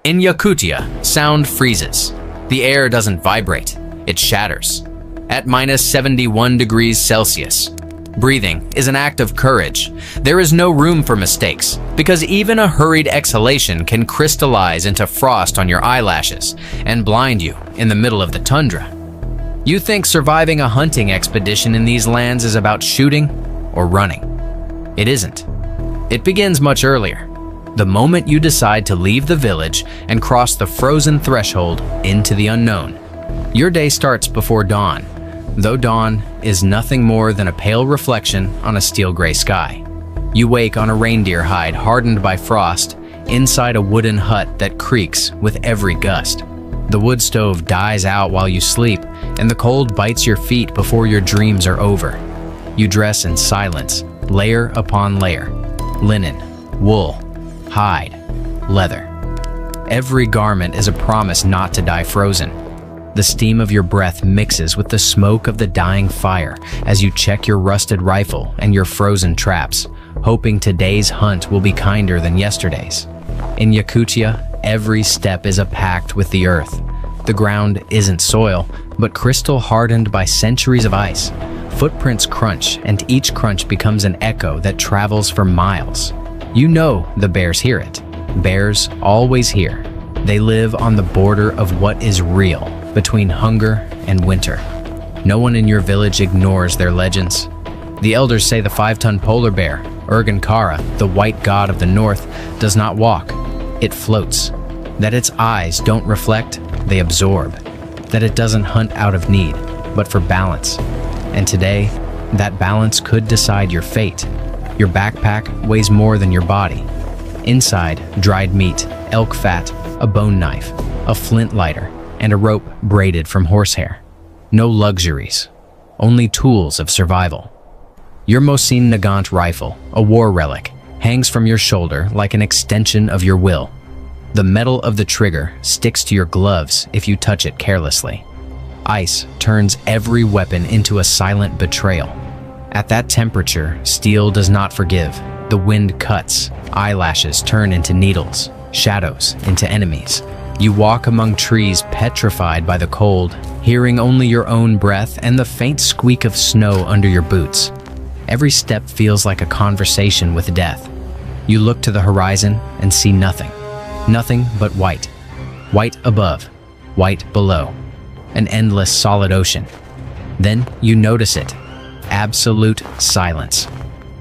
In Yakutia, sound freezes. The air doesn't vibrate, it shatters. At -71 degrees Celsius. Breathing is an act of courage. There is no room for mistakes, because even a hurried exhalation can crystallize into frost on your eyelashes and blind you in the middle of the tundra. You think surviving a hunting expedition in these lands is about shooting or running. It isn't. It begins much earlier. The moment you decide to leave the village and cross the frozen threshold into the unknown. Your day starts before dawn, though dawn is nothing more than a pale reflection on a steel gray sky. You wake on a reindeer hide hardened by frost, inside a wooden hut that creaks with every gust. The wood stove dies out while you sleep, and the cold bites your feet before your dreams are over. You dress in silence, layer upon layer. Linen, wool, hide, leather. Every garment is a promise not to die frozen. The steam of your breath mixes with the smoke of the dying fire as you check your rusted rifle and your frozen traps, hoping today's hunt will be kinder than yesterday's. In Yakutia, every step is a pact with the earth. The ground isn't soil, but crystal hardened by centuries of ice. Footprints crunch, and each crunch becomes an echo that travels for miles. You know the bears hear it. Bears always hear. They live on the border of what is real, between hunger and winter. No one in your village ignores their legends. The elders say the 5-ton polar bear, Kara, the white god of the north, does not walk. It floats. That its eyes don't reflect, they absorb. That it doesn't hunt out of need, but for balance. And today, that balance could decide your fate. Your backpack weighs more than your body. Inside, dried meat, elk fat, a bone knife, a flint lighter, and a rope braided from horsehair. No luxuries, only tools of survival. Your Mosin Nagant rifle, a war relic, hangs from your shoulder like an extension of your will. The metal of the trigger sticks to your gloves if you touch it carelessly. Ice turns every weapon into a silent betrayal. At that temperature, steel does not forgive. The wind cuts, eyelashes turn into needles, shadows into enemies. You walk among trees petrified by the cold, hearing only your own breath and the faint squeak of snow under your boots. Every step feels like a conversation with death. You look to the horizon and see nothing. Nothing but white. White above, white below. An endless solid ocean. Then you notice it. Absolute silence.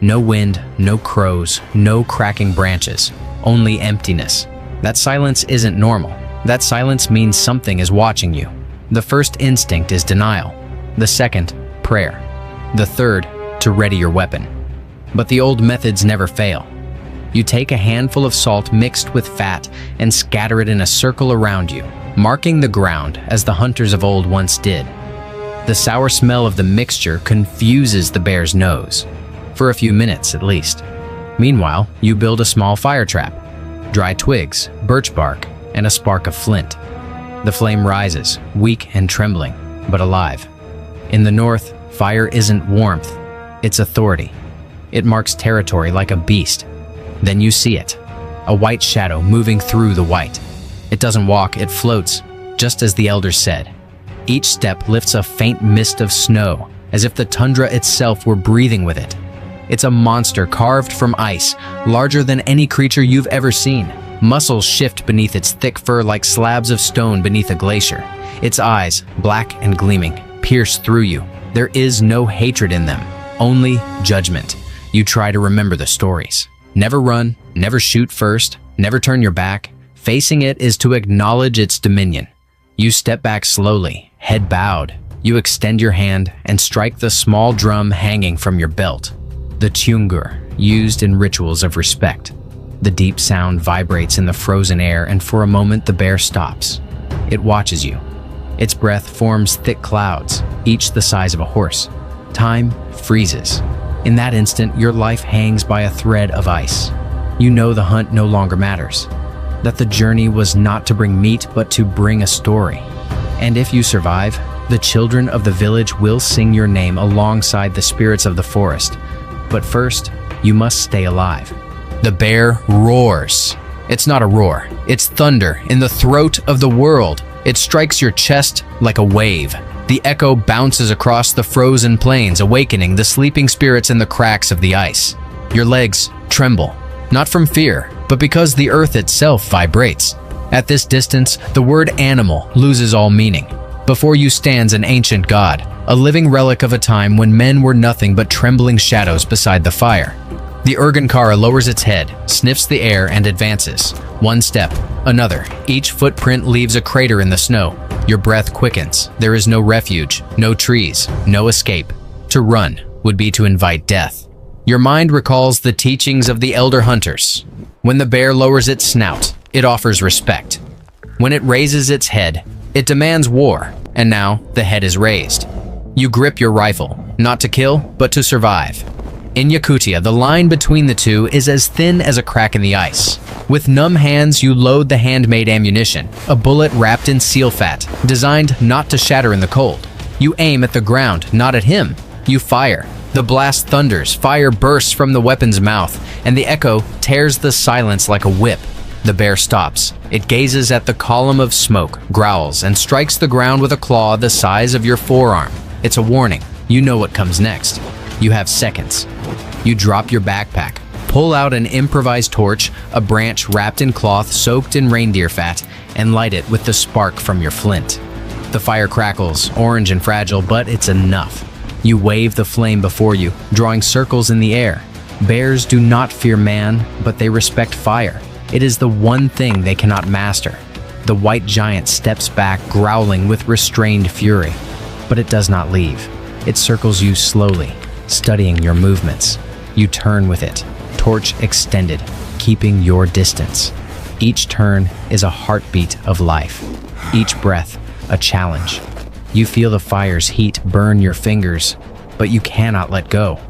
No wind, no crows, no cracking branches, only emptiness. That silence isn't normal. That silence means something is watching you. The first instinct is denial. The second, prayer. The third, to ready your weapon. But the old methods never fail. You take a handful of salt mixed with fat and scatter it in a circle around you, marking the ground as the hunters of old once did. The sour smell of the mixture confuses the bear's nose, for a few minutes at least. Meanwhile, you build a small fire trap, dry twigs, birch bark, and a spark of flint. The flame rises, weak and trembling, but alive. In the north, fire isn't warmth, it's authority. It marks territory like a beast. Then you see it, a white shadow moving through the white. It doesn't walk, it floats, just as the elders said. Each step lifts a faint mist of snow, as if the tundra itself were breathing with it. It's a monster carved from ice, larger than any creature you've ever seen. Muscles shift beneath its thick fur like slabs of stone beneath a glacier. Its eyes, black and gleaming, pierce through you. There is no hatred in them, only judgment. You try to remember the stories. Never run, never shoot first, never turn your back. Facing it is to acknowledge its dominion. You step back slowly, head bowed. You extend your hand and strike the small drum hanging from your belt. The tungur, used in rituals of respect. The deep sound vibrates in the frozen air, and for a moment the bear stops. It watches you. Its breath forms thick clouds, each the size of a horse. Time freezes. In that instant, your life hangs by a thread of ice. You know the hunt no longer matters. That the journey was not to bring meat, but to bring a story. And if you survive, the children of the village will sing your name alongside the spirits of the forest. But first, you must stay alive. The bear roars. It's not a roar. It's thunder in the throat of the world. It strikes your chest like a wave. The echo bounces across the frozen plains, awakening the sleeping spirits in the cracks of the ice. Your legs tremble, not from fear, but because the earth itself vibrates. At this distance, the word animal loses all meaning. Before you stands an ancient god, a living relic of a time when men were nothing but trembling shadows beside the fire. The Urgankara lowers its head, sniffs the air, and advances. One step, another. Each footprint leaves a crater in the snow. Your breath quickens. There is no refuge, no trees, no escape. To run would be to invite death. Your mind recalls the teachings of the elder hunters. When the bear lowers its snout, it offers respect. When it raises its head, it demands war, and now the head is raised. You grip your rifle, not to kill, but to survive. In Yakutia, the line between the two is as thin as a crack in the ice. With numb hands, you load the handmade ammunition, a bullet wrapped in seal fat, designed not to shatter in the cold. You aim at the ground, not at him. You fire. The blast thunders, fire bursts from the weapon's mouth, and the echo tears the silence like a whip. The bear stops. It gazes at the column of smoke, growls, and strikes the ground with a claw the size of your forearm. It's a warning. You know what comes next. You have seconds. You drop your backpack, pull out an improvised torch, a branch wrapped in cloth soaked in reindeer fat, and light it with the spark from your flint. The fire crackles, orange and fragile, but it's enough. You wave the flame before you, drawing circles in the air. Bears do not fear man, but they respect fire. It is the one thing they cannot master. The white giant steps back, growling with restrained fury. But it does not leave. It circles you slowly, studying your movements. You turn with it, torch extended, keeping your distance. Each turn is a heartbeat of life. Each breath, a challenge. You feel the fire's heat burn your fingers, but you cannot let go.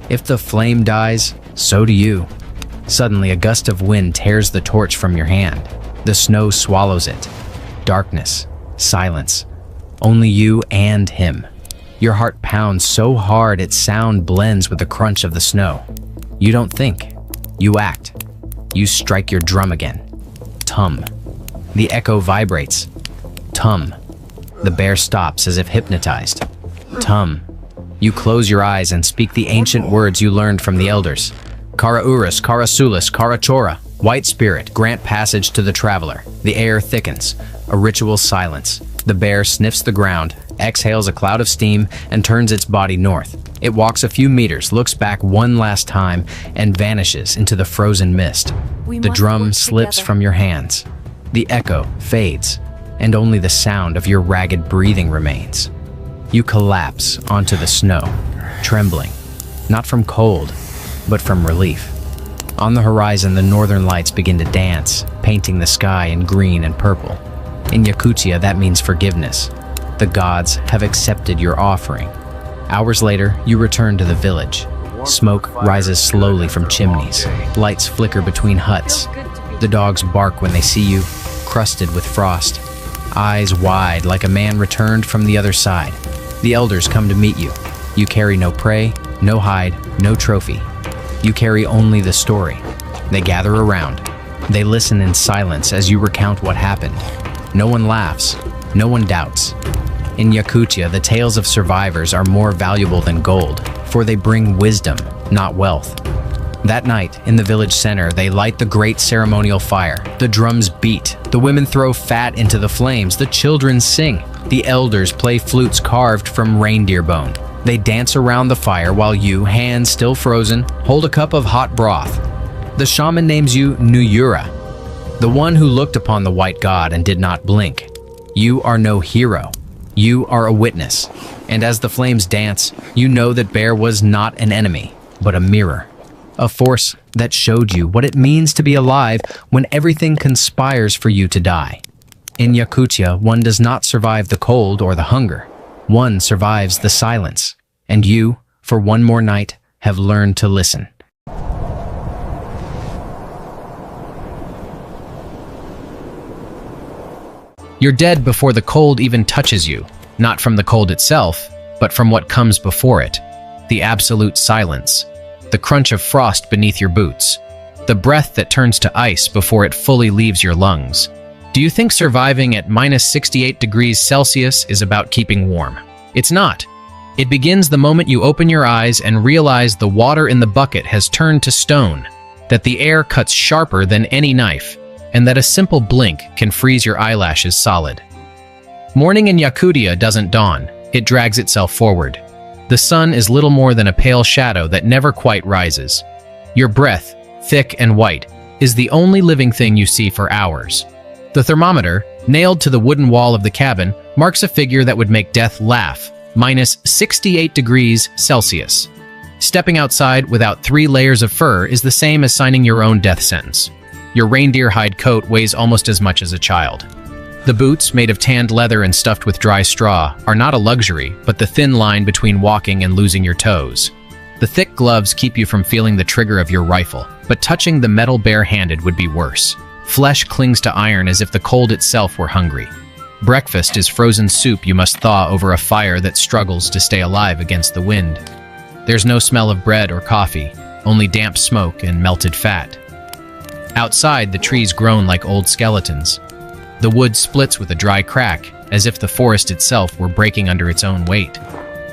If the flame dies, so do you. Suddenly, a gust of wind tears the torch from your hand. The snow swallows it. Darkness, silence. Only you and him. Your heart pounds so hard its sound blends with the crunch of the snow. You don't think. You act. You strike your drum again. Tum. The echo vibrates. Tum. The bear stops as if hypnotized. Tum. You close your eyes and speak the ancient words you learned from the elders. Kara Urus, Kara Sulis, Kara Chora. White spirit, grant passage to the traveler. The air thickens. A ritual silence. The bear sniffs the ground, exhales a cloud of steam, and turns its body north. It walks a few meters, looks back one last time, and vanishes into the frozen mist. The drum slips from your hands. The echo fades, and only the sound of your ragged breathing remains. You collapse onto the snow, trembling, not from cold, but from relief. On the horizon, the northern lights begin to dance, painting the sky in green and purple. In Yakutia, that means forgiveness. The gods have accepted your offering. Hours later, you return to the village. Smoke rises slowly from chimneys. Lights flicker between huts. The dogs bark when they see you, crusted with frost. Eyes wide like a man returned from the other side. The elders come to meet you. You carry no prey, no hide, no trophy. You carry only the story. They gather around. They listen in silence as you recount what happened. No one laughs. No one doubts. In Yakutia, the tales of survivors are more valuable than gold, for they bring wisdom, not wealth. That night, in the village center, they light the great ceremonial fire. The drums beat. The women throw fat into the flames. The children sing. The elders play flutes carved from reindeer bone. They dance around the fire while you, hands still frozen, hold a cup of hot broth. The shaman names you Nuyura, the one who looked upon the white god and did not blink. You are no hero. You are a witness. And as the flames dance, you know that Bear was not an enemy, but a mirror. A force that showed you what it means to be alive when everything conspires for you to die. In Yakutia, one does not survive the cold or the hunger. One survives the silence. And you, for one more night, have learned to listen. You're dead before the cold even touches you, not from the cold itself, but from what comes before it. The absolute silence. The crunch of frost beneath your boots. The the breath that turns to ice before it fully leaves your lungs. Do you think surviving at minus 68 degrees Celsius is about keeping warm? It's not. It begins the moment you open your eyes and realize the water in the bucket has turned to stone, that the air cuts sharper than any knife, and that a simple blink can freeze your eyelashes solid. Morning in Yakutia doesn't dawn, it drags itself forward. The sun is little more than a pale shadow that never quite rises. Your breath, thick and white, is the only living thing you see for hours. The thermometer, nailed to the wooden wall of the cabin, marks a figure that would make death laugh, minus 68 degrees Celsius. Stepping outside without 3 layers of fur is the same as signing your own death sentence. Your reindeer hide coat weighs almost as much as a child. The boots, made of tanned leather and stuffed with dry straw, are not a luxury, but the thin line between walking and losing your toes. The thick gloves keep you from feeling the trigger of your rifle, but touching the metal bare-handed would be worse. Flesh clings to iron as if the cold itself were hungry. Breakfast is frozen soup you must thaw over a fire that struggles to stay alive against the wind. There's no smell of bread or coffee, only damp smoke and melted fat. Outside, the trees groan like old skeletons. The wood splits with a dry crack, as if the forest itself were breaking under its own weight.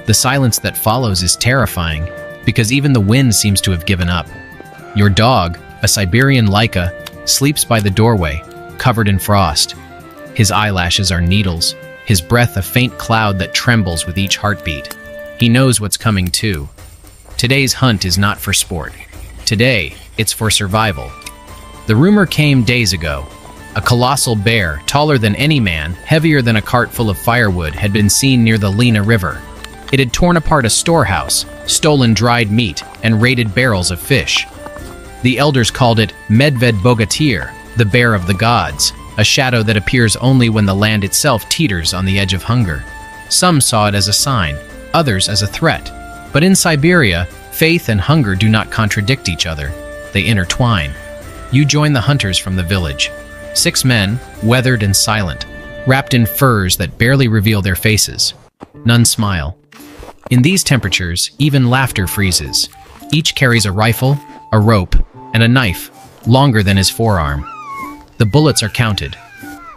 The silence that follows is terrifying, because even the wind seems to have given up. Your dog, a Siberian Laika, sleeps by the doorway, covered in frost. His eyelashes are needles, his breath a faint cloud that trembles with each heartbeat. He knows what's coming too. Today's hunt is not for sport. Today, it's for survival. The rumor came days ago. A colossal bear, taller than any man, heavier than a cart full of firewood, had been seen near the Lena River. It had torn apart a storehouse, stolen dried meat, and raided barrels of fish. The elders called it Medved Bogatyr, the bear of the gods, a shadow that appears only when the land itself teeters on the edge of hunger. Some saw it as a sign, others as a threat. But in Siberia, faith and hunger do not contradict each other. They intertwine. You join the hunters from the village. 6 men, weathered and silent, wrapped in furs that barely reveal their faces. None smile. In these temperatures, even laughter freezes. Each carries a rifle, a rope, and a knife, longer than his forearm. The bullets are counted.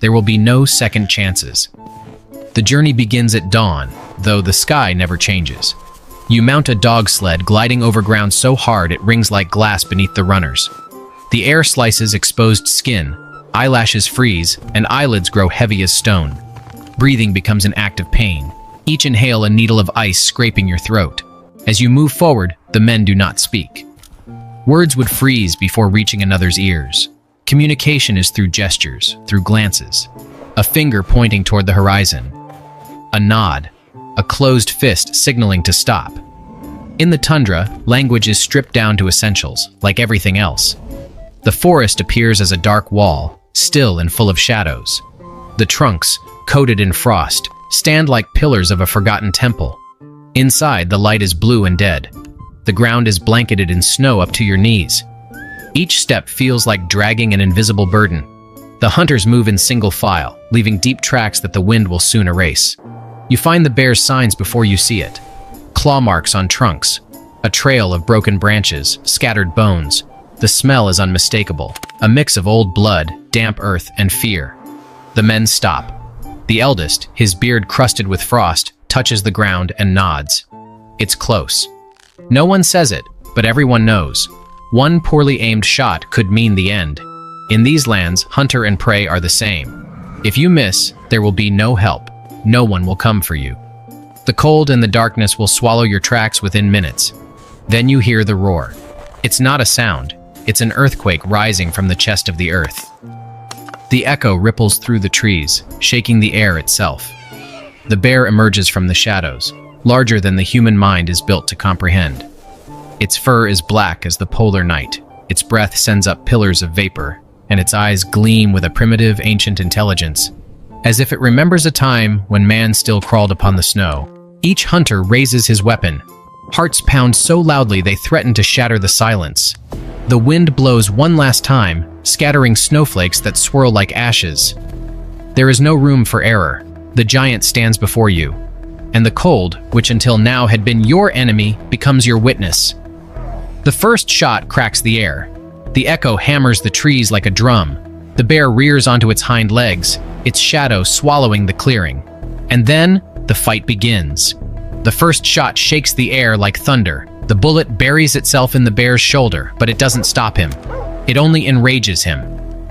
There will be no second chances. The journey begins at dawn, though the sky never changes. You mount a dog sled gliding over ground so hard it rings like glass beneath the runners. The air slices exposed skin, eyelashes freeze, and eyelids grow heavy as stone. Breathing becomes an act of pain. Each inhale a needle of ice scraping your throat. As you move forward, the men do not speak. Words would freeze before reaching another's ears. Communication is through gestures, through glances. A finger pointing toward the horizon. A nod. A closed fist signaling to stop. In the tundra, language is stripped down to essentials, like everything else. The forest appears as a dark wall, still and full of shadows. The trunks, coated in frost, stand like pillars of a forgotten temple. Inside, the light is blue and dead. The ground is blanketed in snow up to your knees. Each step feels like dragging an invisible burden. The hunters move in single file, leaving deep tracks that the wind will soon erase. You find the bear's signs before you see it. Claw marks on trunks, a trail of broken branches, scattered bones. The smell is unmistakable, a mix of old blood, damp earth, and fear. The men stop. The eldest, his beard crusted with frost, touches the ground and nods. It's close. No one says it, but everyone knows. One poorly aimed shot could mean the end. In these lands, hunter and prey are the same. If you miss, there will be no help. No one will come for you. The cold and the darkness will swallow your tracks within minutes. Then you hear the roar. It's not a sound. It's an earthquake rising from the chest of the earth. The echo ripples through the trees, shaking the air itself. The bear emerges from the shadows, larger than the human mind is built to comprehend. Its fur is black as the polar night. Its breath sends up pillars of vapor, and its eyes gleam with a primitive, ancient intelligence, as if it remembers a time when man still crawled upon the snow. Each hunter raises his weapon. Hearts pound so loudly they threaten to shatter the silence. The wind blows one last time, scattering snowflakes that swirl like ashes. There is no room for error. The giant stands before you, and the cold, which until now had been your enemy, becomes your witness. The first shot cracks the air. The echo hammers the trees like a drum. The bear rears onto its hind legs, its shadow swallowing the clearing. And then, the fight begins. The first shot shakes the air like thunder. The bullet buries itself in the bear's shoulder, but it doesn't stop him. It only enrages him.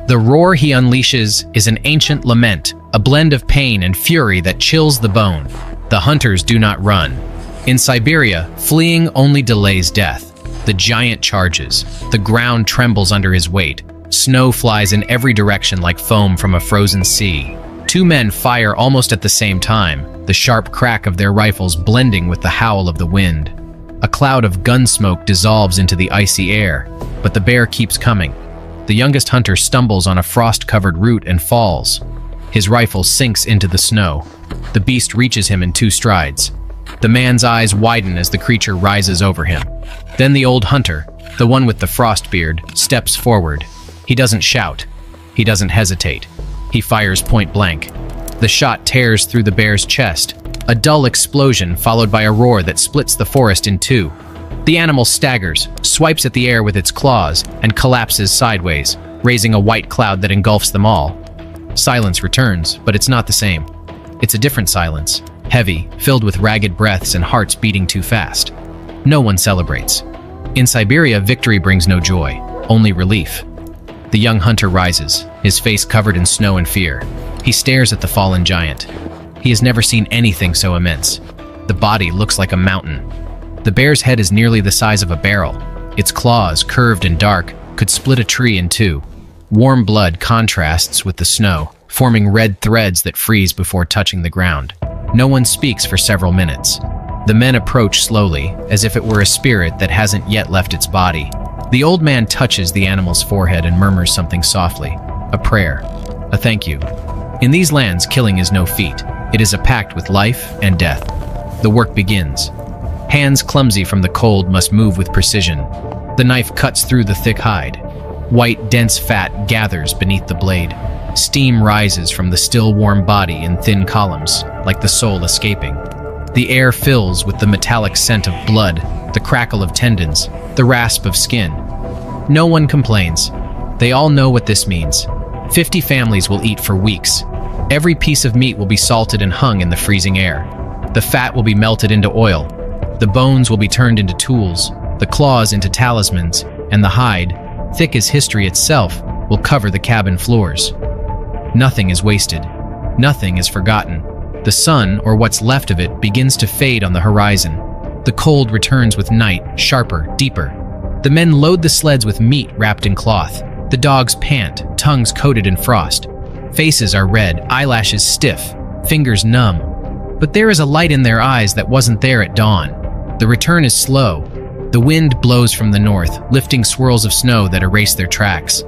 The roar he unleashes is an ancient lament, a blend of pain and fury that chills the bone. The hunters do not run. In Siberia, fleeing only delays death. The giant charges. The ground trembles under his weight. Snow flies in every direction like foam from a frozen sea. Two men fire almost at the same time, the sharp crack of their rifles blending with the howl of the wind. A cloud of gun smoke dissolves into the icy air, but the bear keeps coming. The youngest hunter stumbles on a frost-covered root and falls. His rifle sinks into the snow. The beast reaches him in 2 strides. The man's eyes widen as the creature rises over him. Then the old hunter, the one with the frost beard, steps forward. He doesn't shout. He doesn't hesitate. He fires point blank. The shot tears through the bear's chest, a dull explosion followed by a roar that splits the forest in 2. The animal staggers, swipes at the air with its claws, and collapses sideways, raising a white cloud that engulfs them all. Silence returns, but it's not the same. It's a different silence, heavy, filled with ragged breaths and hearts beating too fast. No one celebrates. In Siberia, victory brings no joy, only relief. The young hunter rises, his face covered in snow and fear. He stares at the fallen giant. He has never seen anything so immense. The body looks like a mountain. The bear's head is nearly the size of a barrel. Its claws, curved and dark, could split a tree in 2. Warm blood contrasts with the snow, forming red threads that freeze before touching the ground. No one speaks for several minutes. The men approach slowly, as if it were a spirit that hasn't yet left its body. The old man touches the animal's forehead and murmurs something softly. A prayer. A thank you. In these lands, killing is no feat. It is a pact with life and death. The work begins. Hands clumsy from the cold must move with precision. The knife cuts through the thick hide. White, dense fat gathers beneath the blade. Steam rises from the still warm body in thin columns, like the soul escaping. The air fills with the metallic scent of blood, the crackle of tendons, the rasp of skin. No one complains. They all know what this means. 50 families will eat for weeks. Every piece of meat will be salted and hung in the freezing air. The fat will be melted into oil. The bones will be turned into tools, the claws into talismans, and the hide, thick as history itself, will cover the cabin floors. Nothing is wasted. Nothing is forgotten. The sun, or what's left of it, begins to fade on the horizon. The cold returns with night, sharper, deeper. The men load the sleds with meat wrapped in cloth. The dogs pant, tongues coated in frost. Faces are red, eyelashes stiff, fingers numb. But there is a light in their eyes that wasn't there at dawn. The return is slow. The wind blows from the north, lifting swirls of snow that erase their tracks.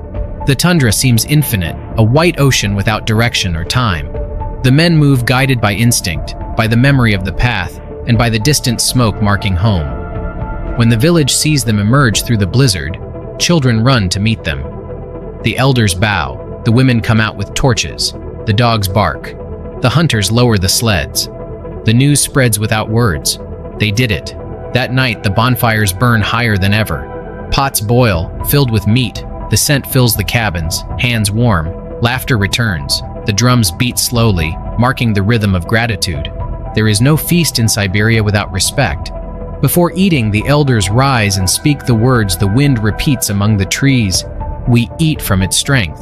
The tundra seems infinite, a white ocean without direction or time. The men move guided by instinct, by the memory of the path, and by the distant smoke marking home. When the village sees them emerge through the blizzard, children run to meet them. The elders bow, the women come out with torches, the dogs bark. The hunters lower the sleds. The news spreads without words. They did it. That night, the bonfires burn higher than ever. Pots boil, filled with meat. The scent fills the cabins, hands warm. Laughter returns. The drums beat slowly, marking the rhythm of gratitude. There is no feast in Siberia without respect. Before eating, the elders rise and speak the words the wind repeats among the trees. We eat from its strength.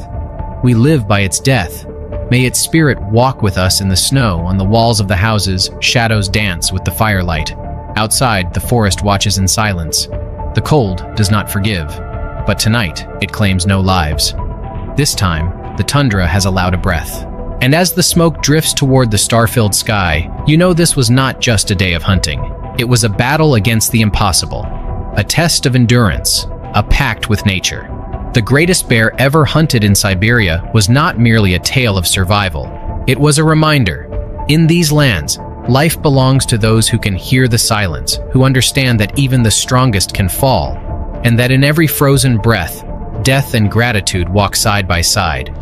We live by its death. May its spirit walk with us in the snow. On the walls of the houses, shadows dance with the firelight. Outside, the forest watches in silence. The cold does not forgive, but tonight it claims no lives. This time, the tundra has allowed a breath. And as the smoke drifts toward the star-filled sky, you know this was not just a day of hunting. It was a battle against the impossible, a test of endurance, a pact with nature. The greatest bear ever hunted in Siberia was not merely a tale of survival. It was a reminder. In these lands, life belongs to those who can hear the silence, who understand that even the strongest can fall, and that in every frozen breath, death and gratitude walk side by side.